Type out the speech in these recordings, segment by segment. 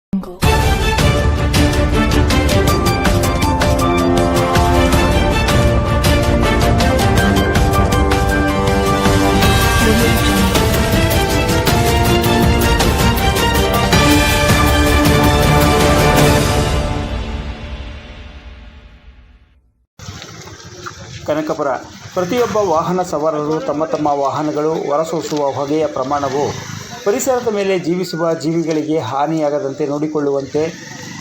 ಕನಕಪುರ. ಪ್ರತಿಯೊಬ್ಬ ವಾಹನ ಸವಾರರು ತಮ್ಮ ತಮ್ಮ ವಾಹನಗಳು ಹೊರಸೂಸುವ ಹೊಗೆಯ ಪ್ರಮಾಣವು ಪರಿಸರದ ಮೇಲೆ ಜೀವಿಸುವ ಜೀವಿಗಳಿಗೆ ಹಾನಿಯಾಗದಂತೆ ನೋಡಿಕೊಳ್ಳುವಂತೆ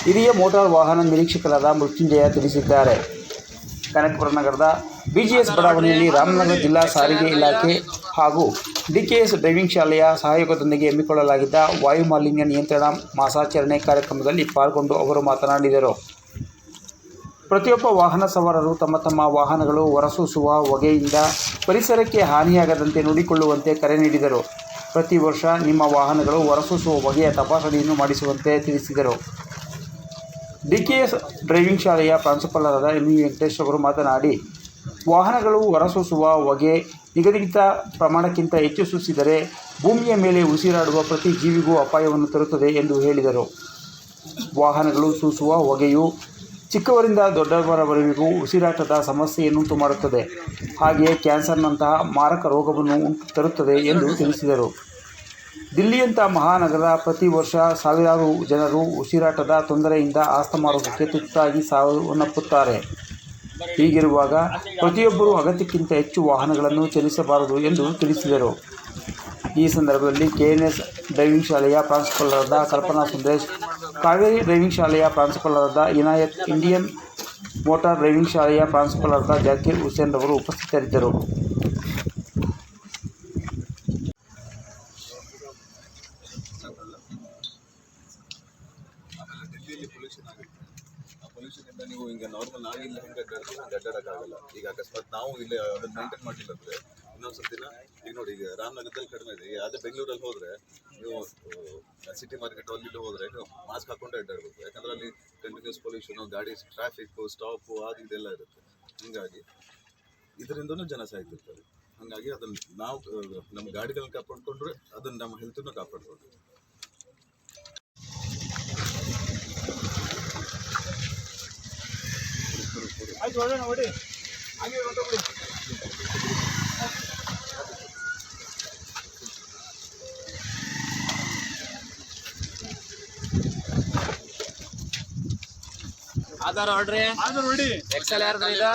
ಹಿರಿಯ ಮೋಟಾರ್ ವಾಹನ ನಿರೀಕ್ಷಕರಾದ ಮೃತ್ಯುಂಜಯ ತಿಳಿಸಿದ್ದಾರೆ. ಕನಕಪುರ ನಗರದ BGS ಬಡಾವಣೆಯಲ್ಲಿ ರಾಮನಗರ ಜಿಲ್ಲಾ ಸಾರಿಗೆ ಇಲಾಖೆ ಹಾಗೂ DKS ಡ್ರೈವಿಂಗ್ ಶಾಲೆಯ ಸಹಯೋಗದೊಂದಿಗೆ ಹಮ್ಮಿಕೊಳ್ಳಲಾಗಿದ್ದ ವಾಯು ಮಾಲಿನ್ಯ ನಿಯಂತ್ರಣ ಮಾಸಾಚರಣೆ ಕಾರ್ಯಕ್ರಮದಲ್ಲಿ ಪಾಲ್ಗೊಂಡು ಅವರು ಮಾತನಾಡಿದರು. ಪ್ರತಿಯೊಬ್ಬ ವಾಹನ ಸವಾರರು ತಮ್ಮ ತಮ್ಮ ವಾಹನಗಳು ಹೊರಸೂಸುವ ಹೊಗೆಯಿಂದ ಪರಿಸರಕ್ಕೆ ಹಾನಿಯಾಗದಂತೆ ನೋಡಿಕೊಳ್ಳುವಂತೆ ಕರೆ ನೀಡಿದರು. ಪ್ರತಿ ವರ್ಷ ನಿಮ್ಮ ವಾಹನಗಳು ಹೊರಸೂಸುವ ಹೊಗೆಯ ತಪಾಸಣೆಯನ್ನು ಮಾಡಿಸುವಂತೆ ತಿಳಿಸಿದರು. DKS ಡ್ರೈವಿಂಗ್ ಶಾಲೆಯ ಪ್ರಾಂಶುಪಾಲರಾದ MV ವೆಂಕಟೇಶ್ ಅವರು ಮಾತನಾಡಿ, ವಾಹನಗಳು ಹೊರಸೂಸುವ ಹೊಗೆ ನಿಗದಿತ ಪ್ರಮಾಣಕ್ಕಿಂತ ಹೆಚ್ಚು ಸೂಸಿದರೆ ಭೂಮಿಯ ಮೇಲೆ ಉಸಿರಾಡುವ ಪ್ರತಿ ಜೀವಿಗೂ ಅಪಾಯವನ್ನು ತರುತ್ತದೆ ಎಂದು ಹೇಳಿದರು. ವಾಹನಗಳು ಸೂಸುವ ಹೊಗೆಯು ಚಿಕ್ಕವರಿಂದ ದೊಡ್ಡವರವರೆಗೂ ಉಸಿರಾಟದ ಸಮಸ್ಯೆಯನ್ನುಂಟು ಮಾಡುತ್ತದೆ. ಹಾಗೆಯೇ ಕ್ಯಾನ್ಸರ್ನಂತಹ ಮಾರಕ ರೋಗವನ್ನು ತರುತ್ತದೆ ಎಂದು ತಿಳಿಸಿದರು. ದಿಲ್ಲಿಯಂಥ ಮಹಾನಗರ ಪ್ರತಿ ವರ್ಷ ಸಾವಿರಾರು ಜನರು ಉಸಿರಾಟದ ತೊಂದರೆಯಿಂದ ಆಸ್ತಮಾ ರೋಗಕ್ಕೆ ತುತ್ತಾಗಿ ಸಾವನ್ನಪ್ಪುತ್ತಾರೆ. ಹೀಗಿರುವಾಗ ಪ್ರತಿಯೊಬ್ಬರೂ ಅಗತ್ಯಕ್ಕಿಂತ ಹೆಚ್ಚು ವಾಹನಗಳನ್ನು ಚಲಿಸಬಾರದು ಎಂದು ತಿಳಿಸಿದರು. ಈ ಸಂದರ್ಭದಲ್ಲಿ KNS ಡ್ರೈವಿಂಗ್ ಶಾಲೆಯ ಪ್ರಾಂಶುಪಾಲರಾದ ಕಲ್ಪನಾ ಸುಂದರೇಶ್, ಕಾವೇರಿ ಡ್ರೈವಿಂಗ್ ಶಾಲೆಯ ಪ್ರಾಂಶುಪಾಲರಾದ ಇನಾಯತ್, ಇಂಡಿಯನ್ ಮೋಟಾರ್ ಡ್ರೈವಿಂಗ್ ಶಾಲೆಯ ಪ್ರಾಂಶುಪಾಲರಾದ ಜಾಕೀರ್ ಹುಸೇನ್ ರವರು ಉಪಸ್ಥಿತರಿದ್ದರು. ಪೊಲ್ಯೂಷನಿಂದ ನೀವು ಹಿಂಗೆ ನಾರ್ಮಲ್ ನಾವಿಲ್ಲ ಹಿಂಗೆ ಅಡ್ಡಾಡೋಕ್ಕಾಗಲ್ಲ. ಈಗ ಅಕಸ್ಮಾತ್ ನಾವು ಇಲ್ಲಿ ಅದನ್ನು ಮೇಂಟೈನ್ ಮಾಡಲಿಲ್ಲ ಅಂದರೆ ಇನ್ನೊಂದು ಸ್ವಲ್ಪ ದಿನ ಈಗ ನೋಡಿ, ಈಗ ರಾಮನಗರದಲ್ಲಿ ಕಡಿಮೆ ಇದೆ. ಈಗ ಅದೇ ಬೆಂಗಳೂರಲ್ಲಿ ಹೋದರೆ ನೀವು ಸಿಟಿ ಮಾರ್ಕೆಟ್ ಅಲ್ಲಿ ಹೋದರೆ ನೀವು ಮಾಸ್ಕ್ ಹಾಕ್ಕೊಂಡೇ ಅಡ್ಡಾಡಬೇಕು. ಯಾಕಂದರೆ ಅಲ್ಲಿ ಕಂಟಿನ್ಯೂಸ್ ಪೊಲ್ಯೂಷನು, ಗಾಡಿ ಟ್ರಾಫಿಕ್ಕು, ಸ್ಟಾಪು ಅದು ಇದೆಲ್ಲ ಇರುತ್ತೆ. ಹೀಗಾಗಿ ಇದರಿಂದನೂ ಜನ ಸಾಯ್ತಿರ್ತಾರೆ. ಹಾಗಾಗಿ ಅದನ್ನು ನಾವು ನಮ್ಮ ಗಾಡಿಗಳನ್ನ ಕಾಪಾಡಿಕೊಂಡ್ರೆ ಅದನ್ನು ನಮ್ಮ ಹೆಲ್ತನ್ನು ಕಾಪಾಡ್ಕೊಂಡು. ಆಧಾರ್ ಆರ್ಡ್ರಿ XL ಯಾರ್ದು ಇದು?